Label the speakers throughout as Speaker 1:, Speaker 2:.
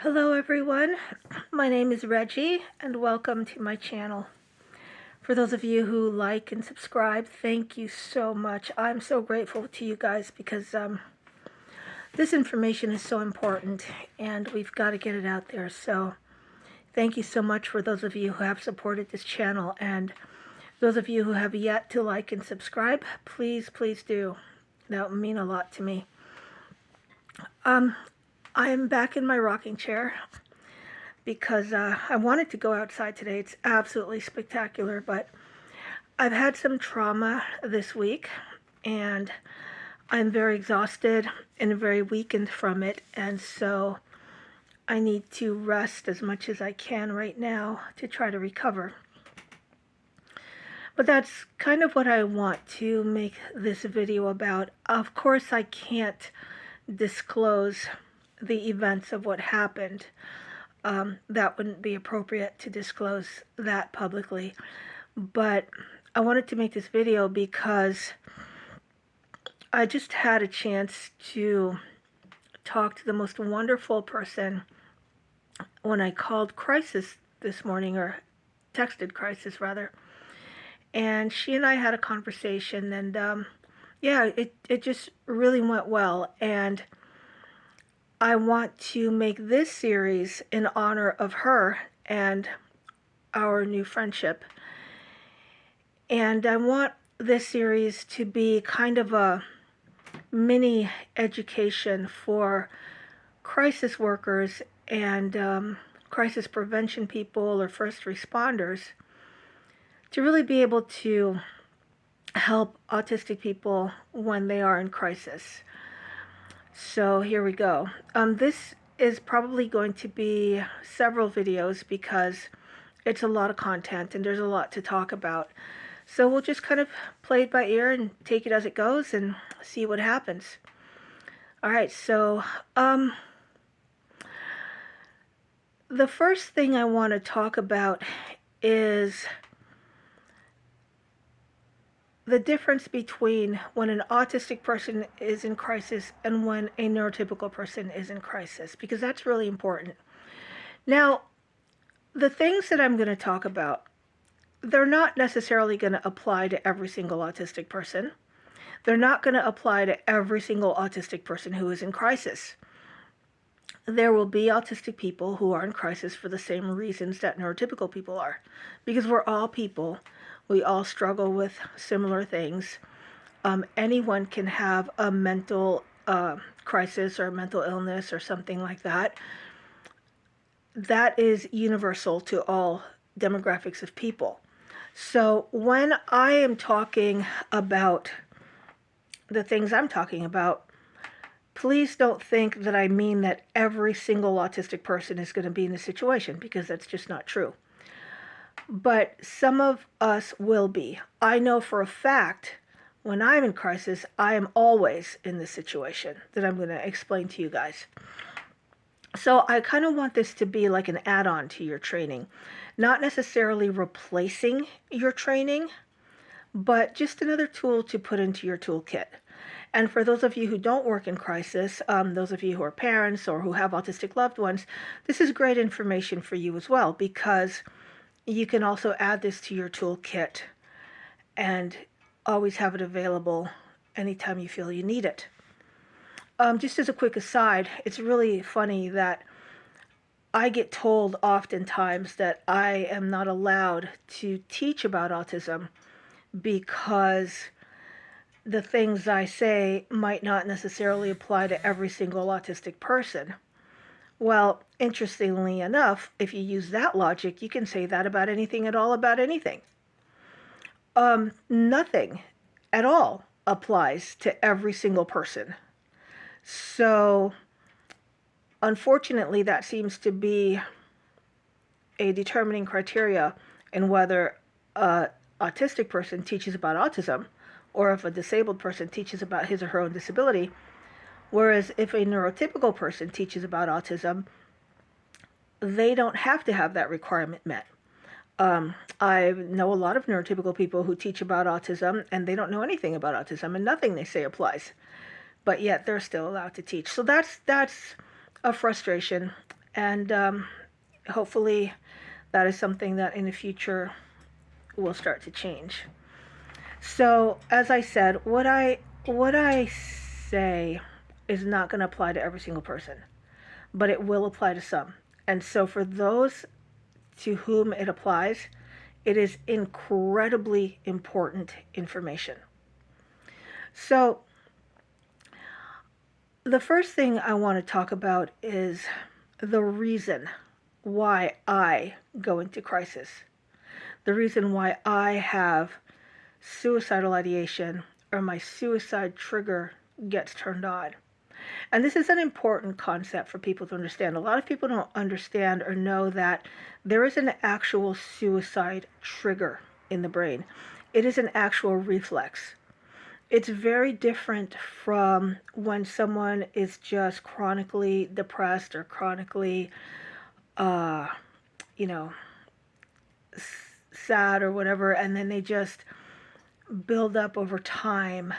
Speaker 1: Hello everyone, my name is Reggie and welcome to my channel. For those of you who like and subscribe, thank you so much. I'm so grateful to you guys because this information is so important and we've got to get it out there. So thank you so much for those of you who have supported this channel, and those of you who have yet to like and subscribe, please do. That would mean a lot to me. I am back in my rocking chair because I wanted to go outside today. It's absolutely spectacular, but I've had some trauma this week and I'm very exhausted and very weakened from it, and so I need to rest as much as I can right now to try to recover. But that's kind of what I want to make this video about. Of course, I can't disclose the events of what happened. That wouldn't be appropriate to disclose that publicly. But I wanted to make this video because I just had a chance to talk to the most wonderful person when I called Crisis this morning, or texted Crisis rather. And she and I had a conversation, and yeah, it just really went well. And I want to make this series in honor of her and our new friendship. And I want this series to be kind of a mini education for crisis workers and crisis prevention people or first responders to really be able to help autistic people when they are in crisis. So here we go. This is probably going to be several videos because it's a lot of content and there's a lot to talk about. So we'll just kind of play it by ear and take it as it goes and see what happens. All right, so the first thing I want to talk about is the difference between when an autistic person is in crisis and when a neurotypical person is in crisis, because that's really important. Now, the things that I'm going to talk about, they're not necessarily going to apply to every single autistic person. They're not going to apply to every single autistic person who is in crisis. There will be autistic people who are in crisis for the same reasons that neurotypical people are, because we're all people. We all struggle with similar things. Anyone can have a mental crisis or a mental illness or something like that. That is universal to all demographics of people. So when I am talking about the things I'm talking about, please don't think that I mean that every single autistic person is going to be in this situation, because that's just not true. But some of us will be. I know for a fact when I'm in crisis, I am always in this situation that I'm going to explain to you guys. So I kind of want this to be like an add-on to your training, not necessarily replacing your training, but just another tool to put into your toolkit. And for those of you who don't work in crisis, those of you who are parents or who have autistic loved ones, this is great information for you as well, because you can also add this to your toolkit and always have it available anytime you feel you need it. Just as a quick aside, it's really funny that I get told oftentimes that I am not allowed to teach about autism because the things I say might not necessarily apply to every single autistic person. Well, interestingly enough, if you use that logic, you can say that about anything at all about anything. Nothing at all applies to every single person. So, unfortunately, that seems to be a determining criteria in whether an autistic person teaches about autism or if a disabled person teaches about his or her own disability. Whereas if a neurotypical person teaches about autism, they don't have to have that requirement met. I know a lot of neurotypical people who teach about autism and they don't know anything about autism and nothing they say applies, but yet they're still allowed to teach. So that's a frustration And hopefully that is something that in the future will start to change. So, as I said, what I say is not going to apply to every single person, but it will apply to some. And so for those to whom it applies, it is incredibly important information. So, the first thing I want to talk about is the reason why I go into crisis. The reason why I have suicidal ideation or my suicide trigger gets turned on. And this is an important concept for people to understand. A lot of people don't understand or know that there is an actual suicide trigger in the brain. It is an actual reflex. It's very different from when someone is just chronically depressed or chronically, uh, you know, sad or whatever, and then they just build up over time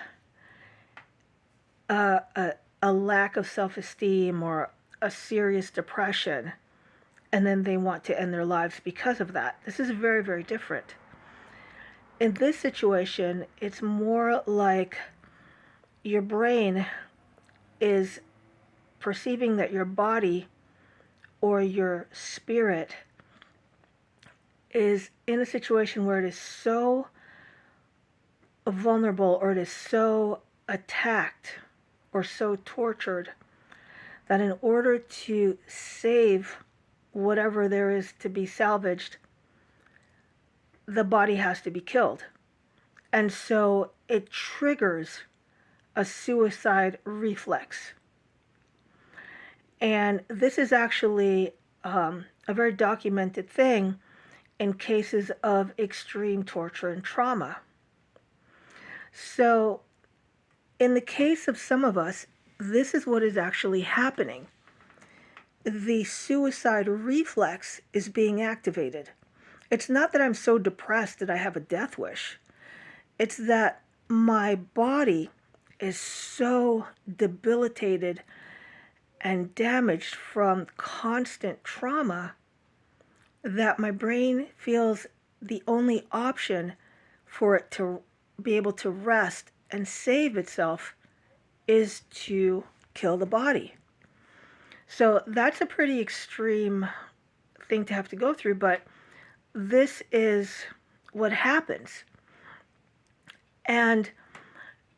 Speaker 1: a lack of self-esteem or a serious depression, and then they want to end their lives because of that. This is very, very different. In this situation, it's more like your brain is perceiving that your body or your spirit is in a situation where it is so vulnerable or it is so attacked or so tortured that in order to save whatever there is to be salvaged, the body has to be killed. And so it triggers a suicide reflex. And this is actually a very documented thing in cases of extreme torture and trauma. So in the case of some of us, this is what is actually happening. The suicide reflex is being activated. It's not that I'm so depressed that I have a death wish. It's that my body is so debilitated and damaged from constant trauma that my brain feels the only option for it to be able to rest and save itself is to kill the body. So that's a pretty extreme thing to have to go through, but this is what happens. And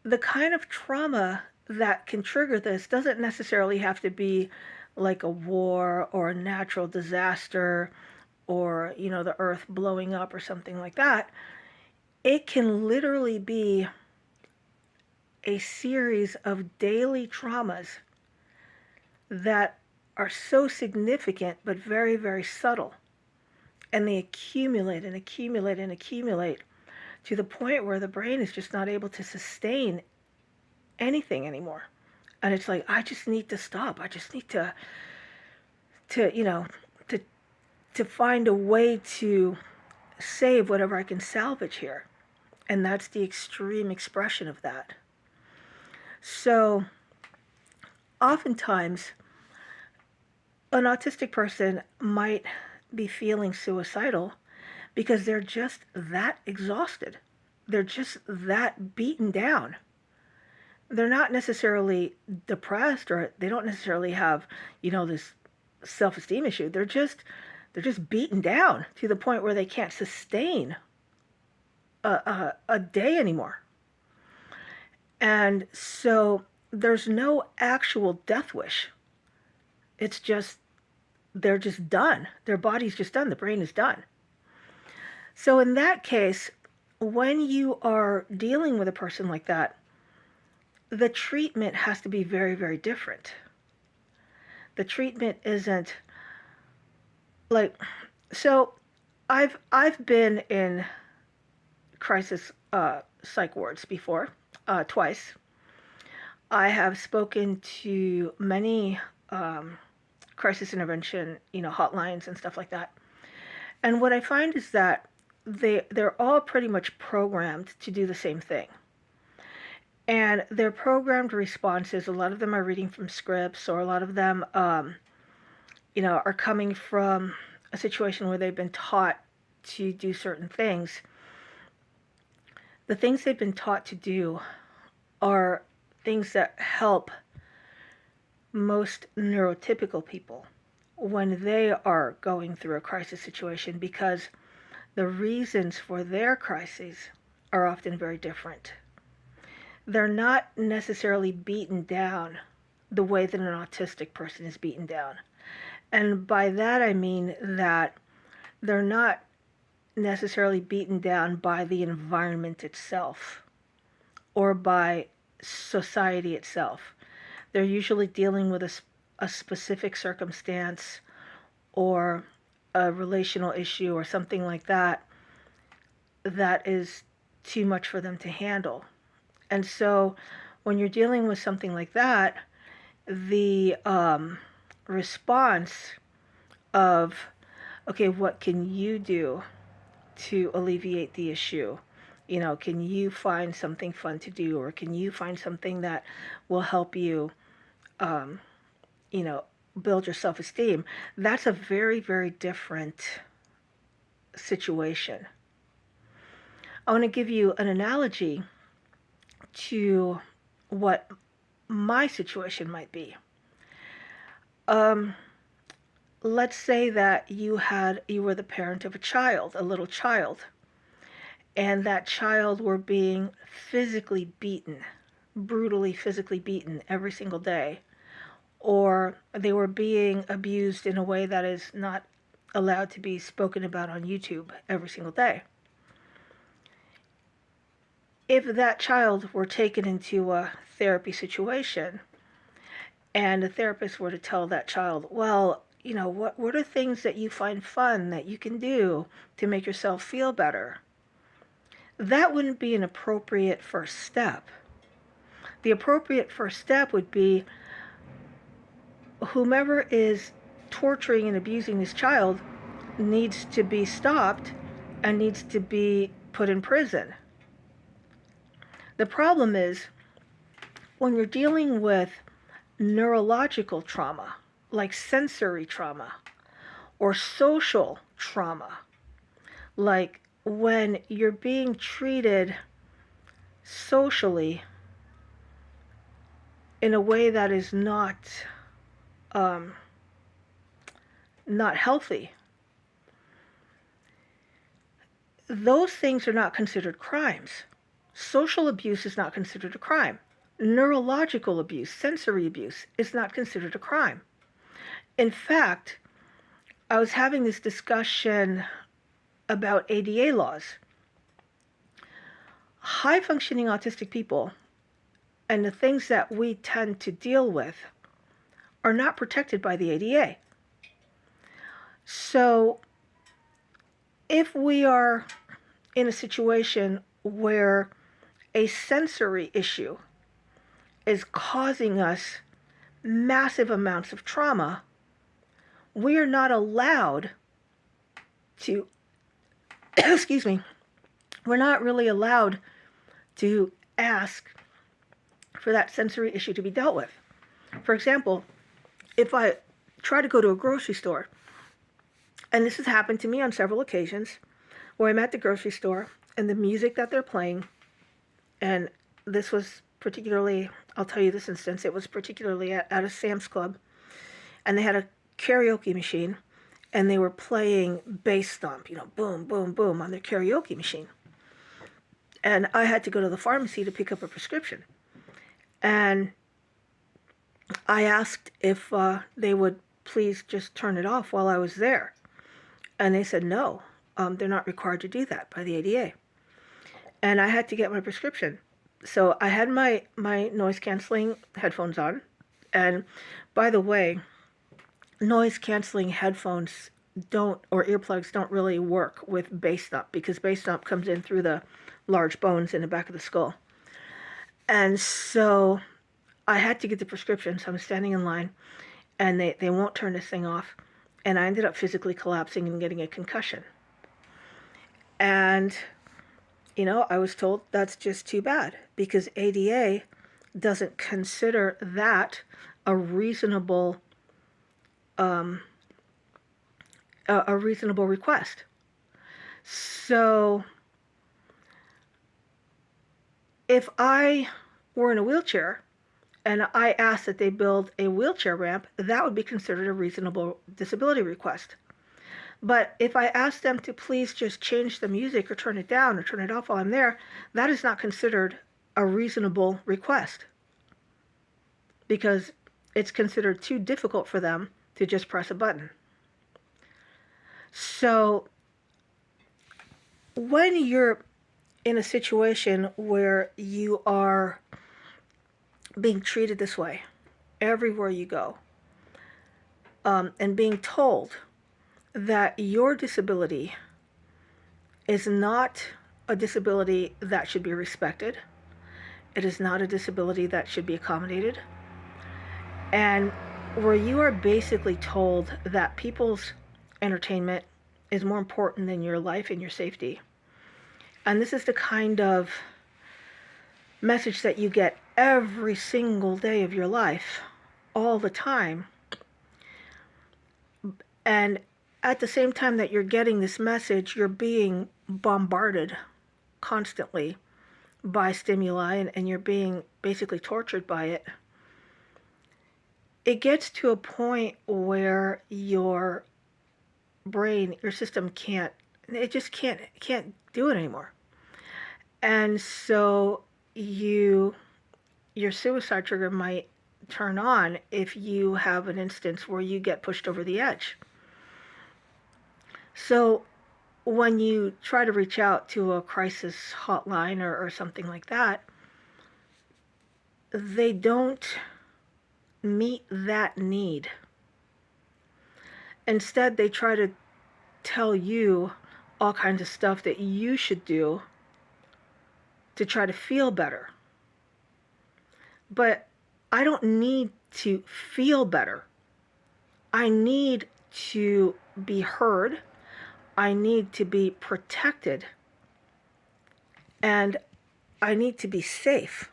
Speaker 1: the kind of trauma that can trigger this doesn't necessarily have to be like a war or a natural disaster or, the earth blowing up or something like that. It can literally be a series of daily traumas that are so significant but very, very subtle. And they accumulate and accumulate and accumulate to the point where the brain is just not able to sustain anything anymore. And it's like, I just need to stop. I just need to find a way to save whatever I can salvage here. And that's the extreme expression of that. So oftentimes, an autistic person might be feeling suicidal because they're just that exhausted. They're just that beaten down. They're not necessarily depressed or they don't necessarily have, this self-esteem issue. They're just beaten down to the point where they can't sustain a day anymore. And so there's no actual death wish. It's just, they're just done. Their body's just done. The brain is done. So in that case, when you are dealing with a person like that, the treatment has to be very, very different. The treatment isn't like, so I've been in crisis psych wards before, twice. I have spoken to many crisis intervention, hotlines and stuff like that. And what I find is that they're all pretty much programmed to do the same thing. And their programmed responses, a lot of them are reading from scripts, or a lot of them, are coming from a situation where they've been taught to do certain things, the things they've been taught to do are things that help most neurotypical people when they are going through a crisis situation, because the reasons for their crises are often very different. They're not necessarily beaten down the way that an autistic person is beaten down. And by that I mean that they're not necessarily beaten down by the environment itself or by society itself. They're usually dealing with a specific circumstance or a relational issue or something like that that is too much for them to handle. And so when you're dealing with something like that, the response of, okay, what can you do to alleviate the issue? Can you find something fun to do, or can you find something that will help you, um, you know, build your self-esteem? That's a very, very different situation. I want to give you an analogy to what my situation might be. Let's say that you were the parent of a little child, and that child were being physically beaten, brutally physically beaten every single day, or they were being abused in a way that is not allowed to be spoken about on YouTube every single day. If that child were taken into a therapy situation and the therapist were to tell that child, well, what are things that you find fun that you can do to make yourself feel better? That wouldn't be an appropriate first step. The appropriate first step would be whomever is torturing and abusing this child needs to be stopped and needs to be put in prison. The problem is when you're dealing with neurological trauma, like sensory trauma, or social trauma, like when you're being treated socially in a way that is not healthy, those things are not considered crimes. Social abuse is not considered a crime. Neurological abuse, sensory abuse, is not considered a crime. In fact, I was having this discussion about ADA laws. High-functioning autistic people and the things that we tend to deal with are not protected by the ADA. So if we are in a situation where a sensory issue is causing us massive amounts of trauma, we are not allowed to, excuse me, we're not really allowed to ask for that sensory issue to be dealt with. For example, if I try to go to a grocery store, and this has happened to me on several occasions, where I'm at the grocery store and the music that they're playing, and this was particularly, I'll tell you this instance, it was particularly at a Sam's Club, and they had a karaoke machine, and they were playing bass thump, boom, boom, boom on their karaoke machine. And I had to go to the pharmacy to pick up a prescription. And I asked if they would please just turn it off while I was there. And they said no, they're not required to do that by the ADA. And I had to get my prescription. So I had my noise-canceling headphones on. And by the way, noise-canceling headphones or earplugs don't really work with bass thump, because bass thump comes in through the large bones in the back of the skull. And so I had to get the prescription, so I'm standing in line, and they won't turn this thing off. And I ended up physically collapsing and getting a concussion. And, I was told that's just too bad, because ADA doesn't consider that a reasonable a reasonable request. So if I were in a wheelchair and I asked that they build a wheelchair ramp, that would be considered a reasonable disability request. But if I ask them to please just change the music or turn it down or turn it off while I'm there, that is not considered a reasonable request because it's considered too difficult for them to just press a button. So when you're in a situation where you are being treated this way everywhere you go, and being told that your disability is not a disability that should be respected, it is not a disability that should be accommodated, and where you are basically told that people's entertainment is more important than your life and your safety. And this is the kind of message that you get every single day of your life, all the time. And at the same time that you're getting this message, you're being bombarded constantly by stimuli, and you're being basically tortured by it. It gets to a point where your brain, your system can't do it anymore. And so your suicide trigger might turn on if you have an instance where you get pushed over the edge. So when you try to reach out to a crisis hotline or something like that, they don't meet that need. Instead, they try to tell you all kinds of stuff that you should do to try to feel better. But I don't need to feel better. I need to be heard. I need to be protected. And I need to be safe.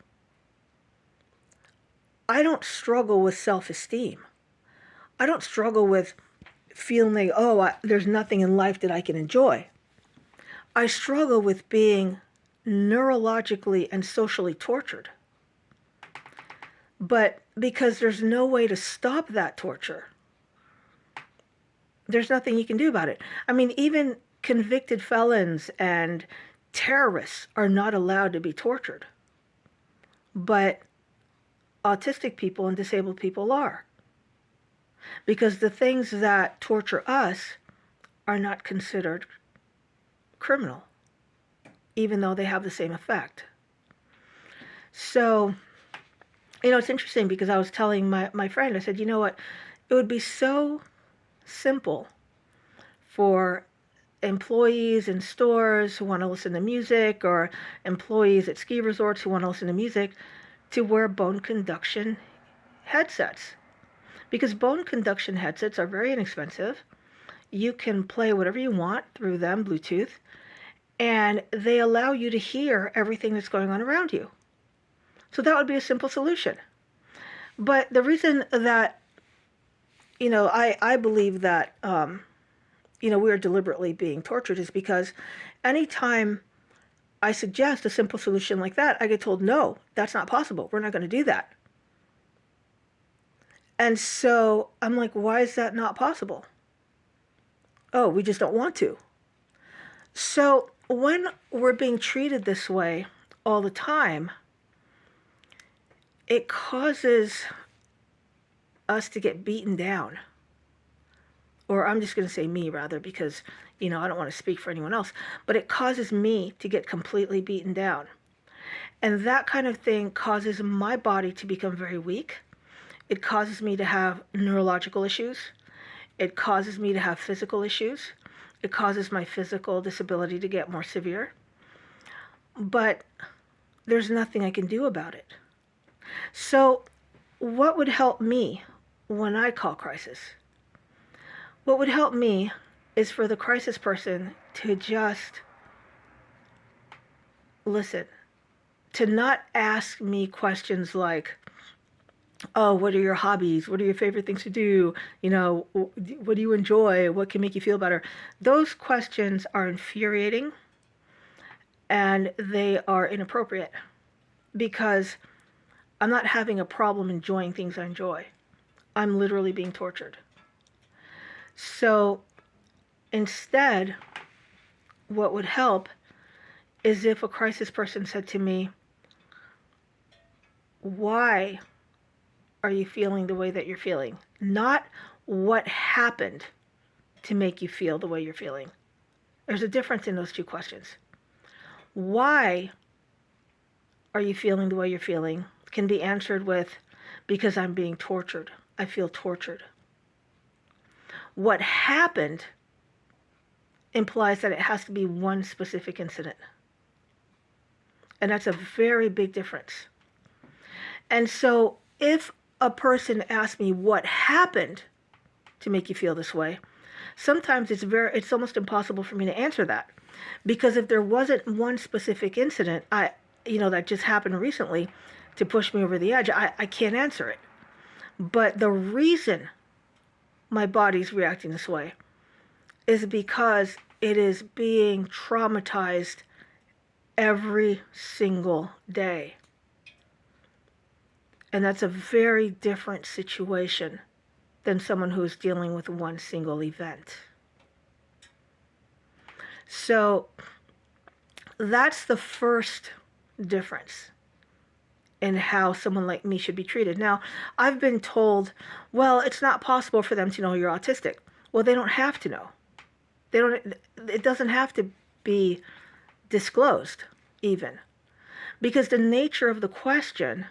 Speaker 1: I don't struggle with self-esteem. I don't struggle with feeling like, there's nothing in life that I can enjoy. I struggle with being neurologically and socially tortured. But because there's no way to stop that torture, there's nothing you can do about it. I mean, even convicted felons and terrorists are not allowed to be tortured. But autistic people and disabled people are. Because the things that torture us are not considered criminal, even though they have the same effect. So, it's interesting because I was telling my friend, I said, you know what, it would be so simple for employees in stores who want to listen to music, or employees at ski resorts who want to listen to music, to wear bone conduction headsets. Because bone conduction headsets are very inexpensive. You can play whatever you want through them, Bluetooth, and they allow you to hear everything that's going on around you. So that would be a simple solution. But the reason that, I believe that, we are deliberately being tortured is because anytime I suggest a simple solution like that, I get told, no, that's not possible. We're not going to do that. And so I'm like, why is that not possible? Oh, we just don't want to. So when we're being treated this way all the time, it causes us to get beaten down. Or I'm just going to say me, rather, because, I don't want to speak for anyone else. But it causes me to get completely beaten down. And that kind of thing causes my body to become very weak. It causes me to have neurological issues. It causes me to have physical issues. It causes my physical disability to get more severe. But there's nothing I can do about it. So what would help me when I call crisis? What would help me is for the crisis person to just listen, to not ask me questions like, Oh, what are your hobbies? What are your favorite things to do? What do you enjoy? What can make you feel better? Those questions are infuriating and they are inappropriate because I'm not having a problem enjoying things I enjoy. I'm literally being tortured. So instead, what would help is if a crisis person said to me, why are you feeling the way that you're feeling? Not what happened to make you feel the way you're feeling. There's a difference in those two questions. Why are you feeling the way you're feeling can be answered with, because I'm being tortured. I feel tortured. What happened implies that it has to be one specific incident. And that's a very big difference. And so if a person asks me what happened to make you feel this way, sometimes it's almost impossible for me to answer that. Because if there wasn't one specific incident that just happened recently to push me over the edge, I can't answer it. But the reason my body's reacting this way is because it is being traumatized every single day. And that's a very different situation than someone who is dealing with one single event. So that's the first difference in how someone like me should be treated. Now, I've been told, well, it's not possible for them to know you're autistic. Well, they don't have to know. It doesn't have to be disclosed even, because the nature of the question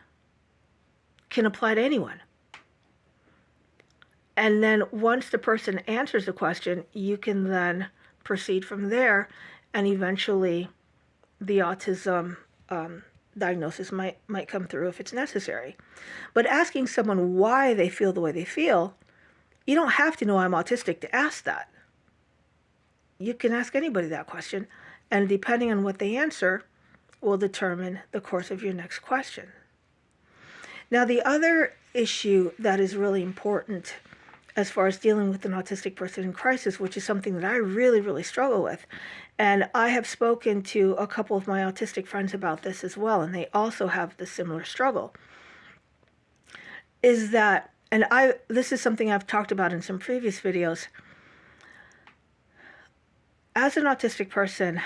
Speaker 1: can apply to anyone. And then once the person answers the question, you can then proceed from there, and eventually the autism diagnosis might come through if it's necessary. But asking someone why they feel the way they feel, you don't have to know I'm autistic to ask that. You can ask anybody that question, and depending on what they answer will determine the course of your next question. Now, the other issue that is really important as far as dealing with an autistic person in crisis, which is something that I really, really struggle with, and I have spoken to a couple of my autistic friends about this as well, and they also have the similar struggle, is that, and this is something I've talked about in some previous videos. As an autistic person,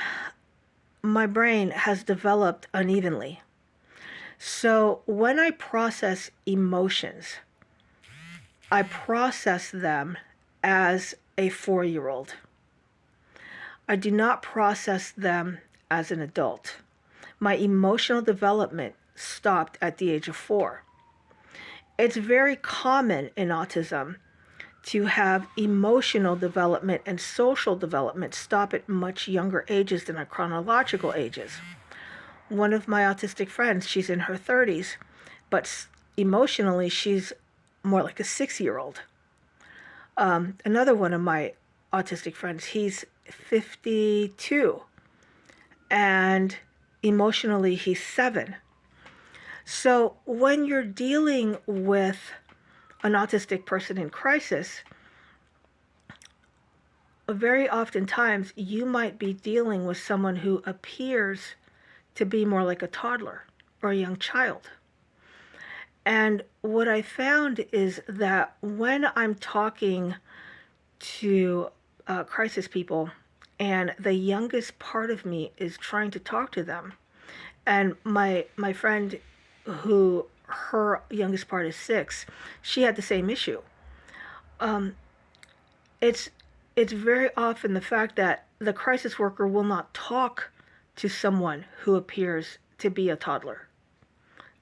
Speaker 1: my brain has developed unevenly. So when I process emotions, I process them as a 4-year-old. I do not process them as an adult. My emotional development stopped at the age of 4. It's very common in autism to have emotional development and social development stop at much younger ages than our chronological ages. One of my autistic friends, she's in her 30s, but emotionally she's more like a 6-year-old. Another one of my autistic friends, he's 52, and emotionally he's 7. So when you're dealing with an autistic person in crisis, very oftentimes you might be dealing with someone who appears to be more like a toddler or a young child. And what I found is that when I'm talking to crisis people and the youngest part of me is trying to talk to them, and my friend who her youngest part is 6, she had the same issue. It's very often the fact that the crisis worker will not talk to someone who appears to be a toddler.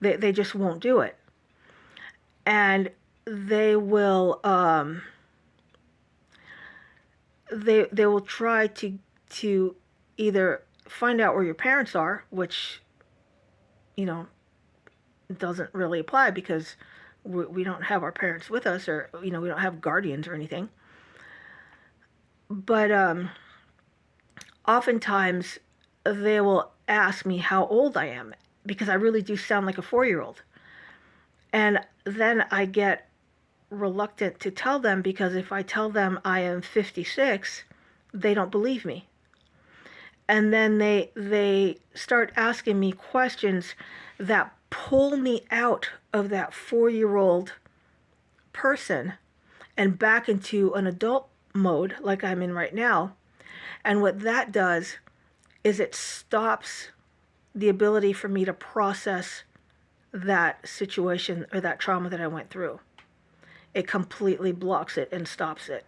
Speaker 1: They just won't do it. And they will they will try to either find out where your parents are, which doesn't really apply because we don't have our parents with us, or we don't have guardians or anything. But oftentimes they will ask me how old I am, because I really do sound like a 4-year-old. And then I get reluctant to tell them, because if I tell them I am 56, they don't believe me. And then they start asking me questions that pull me out of that 4-year-old person and back into an adult mode like I'm in right now. And what that does is it stops the ability for me to process that situation or that trauma that I went through. It completely blocks it and stops it.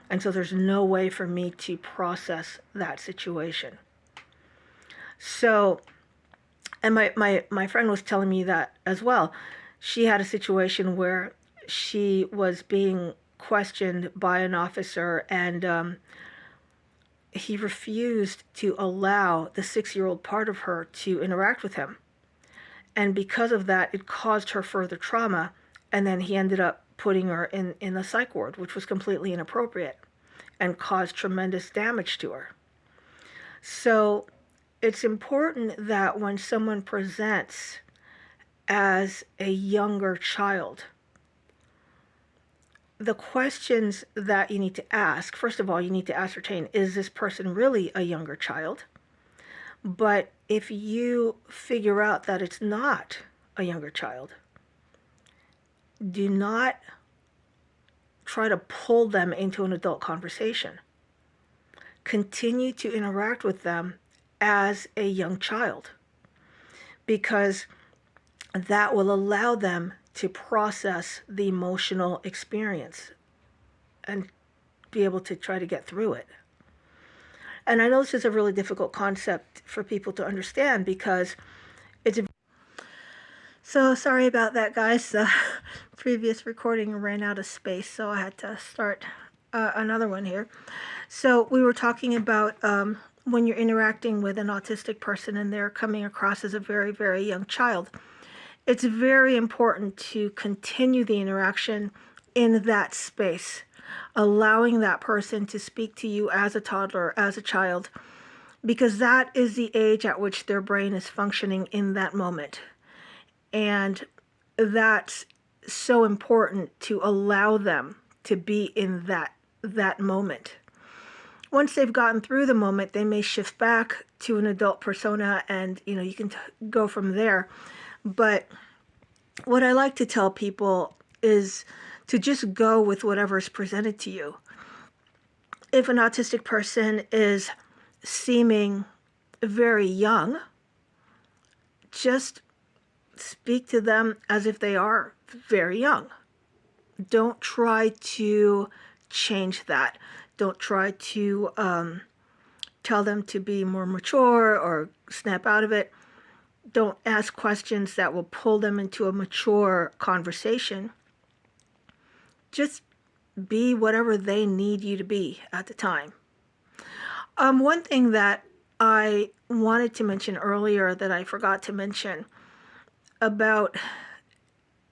Speaker 1: And so there's no way for me to process that situation. So, and my friend was telling me that as well. She had a situation where she was being questioned by an officer, and he refused to allow the 6-year-old part of her to interact with him. And because of that, it caused her further trauma. And then he ended up putting her in the psych ward, which was completely inappropriate and caused tremendous damage to her. So it's important that when someone presents as a younger child, the questions that you need to ask, first of all, you need to ascertain, is this person really a younger child? But if you figure out that it's not a younger child, do not try to pull them into an adult conversation. Continue to interact with them as a young child, because that will allow them to process the emotional experience and be able to try to get through it. And I know this is a really difficult concept for people to understand, because it's so sorry about that, guys. The previous recording ran out of space, so I had to start another one here. So we were talking about when you're interacting with an autistic person and they're coming across as a very, very young child. It's very important to continue the interaction in that space, allowing that person to speak to you as a toddler, as a child, because that is the age at which their brain is functioning in that moment. And that's so important, to allow them to be in that moment. Once they've gotten through the moment, they may shift back to an adult persona, and you can go from there. But what I like to tell people is to just go with whatever is presented to you. If an autistic person is seeming very young, just speak to them as if they are very young. Don't try to change that. Don't try to tell them to be more mature or snap out of it. Don't ask questions that will pull them into a mature conversation. Just be whatever they need you to be at the time. One thing that I wanted to mention earlier that I forgot to mention about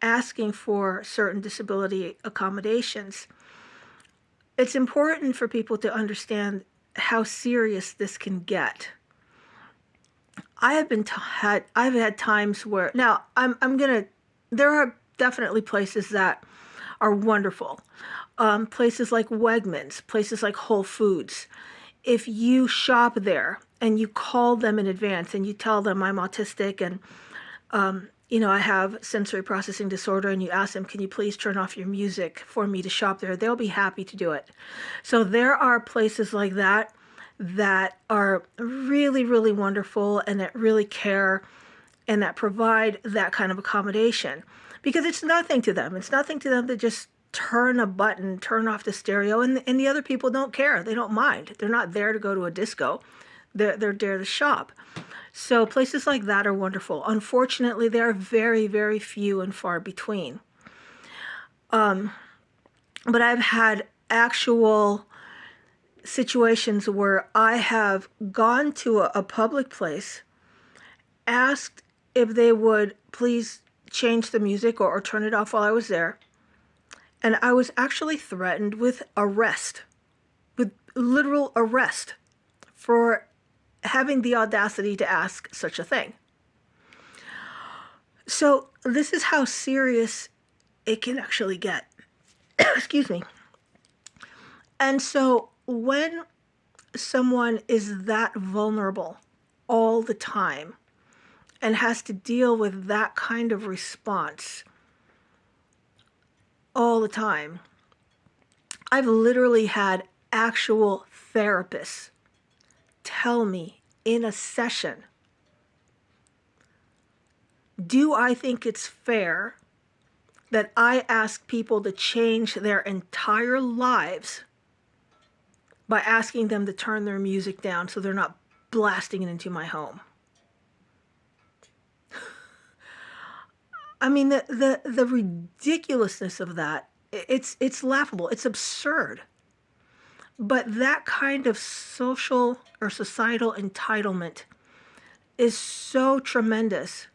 Speaker 1: asking for certain disability accommodations, it's important for people to understand how serious this can get. I've had times where, now there are definitely places that are wonderful. Places like Wegmans, places like Whole Foods. If you shop there and you call them in advance and you tell them I'm autistic and I have sensory processing disorder, and you ask them, can you please turn off your music for me to shop there? They'll be happy to do it. So there are places like that that are really, really wonderful and that really care and that provide that kind of accommodation, because it's nothing to them. It's nothing to them to just turn a button, turn off the stereo, and the other people don't care. They don't mind. They're not there to go to a disco. They're there to shop. So places like that are wonderful. Unfortunately, they are very, very few and far between. But I've had actual situations where I have gone to a public place, asked if they would please change the music or turn it off while I was there, and I was actually threatened with arrest, with literal arrest, for having the audacity to ask such a thing. So this is how serious it can actually get. Excuse me. And so when someone is that vulnerable all the time and has to deal with that kind of response all the time, I've literally had actual therapists tell me in a session, do I think it's fair that I ask people to change their entire lives by asking them to turn their music down so they're not blasting it into my home? I mean, the ridiculousness of that, it's laughable. It's absurd. But that kind of social or societal entitlement is so tremendous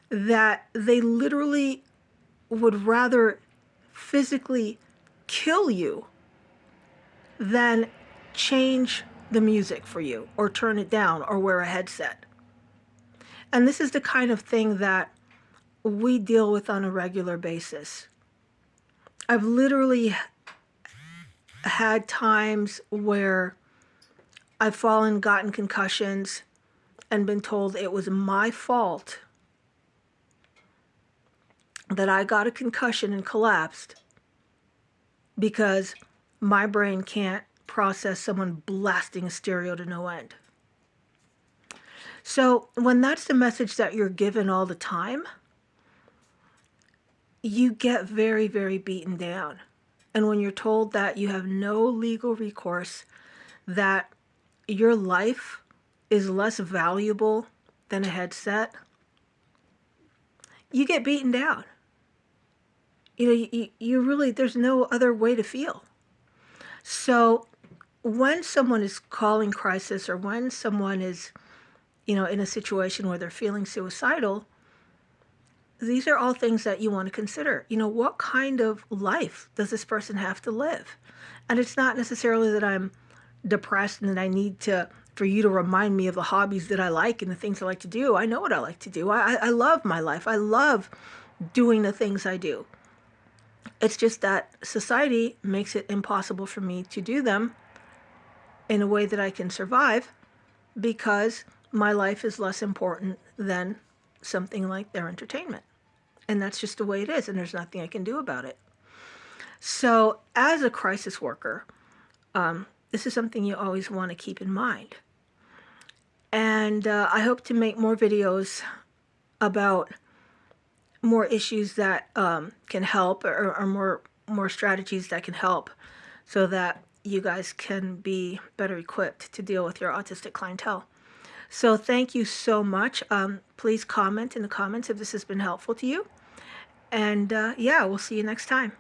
Speaker 1: that they literally would rather physically kill you than change the music for you or turn it down or wear a headset. And this is the kind of thing that we deal with on a regular basis. I've literally had times where I've fallen, gotten concussions, and been told it was my fault that I got a concussion and collapsed because my brain can't process someone blasting a stereo to no end. So when that's the message that you're given all the time, you get very, very beaten down. And when you're told that you have no legal recourse, that your life is less valuable than a headset, you get beaten down. You really, there's no other way to feel. So when someone is calling crisis, or when someone is, in a situation where they're feeling suicidal, these are all things that you want to consider. What kind of life does this person have to live? And it's not necessarily that I'm depressed and that I need for you to remind me of the hobbies that I like and the things I like to do. I know what I like to do. I love my life. I love doing the things I do. It's just that society makes it impossible for me to do them in a way that I can survive, because my life is less important than something like their entertainment. And that's just the way it is, and there's nothing I can do about it. So as a crisis worker, this is something you always want to keep in mind. And I hope to make more videos about more issues that can help, or more strategies that can help, so that you guys can be better equipped to deal with your autistic clientele. So thank you so much. Please comment in the comments if this has been helpful to you. And yeah, we'll see you next time.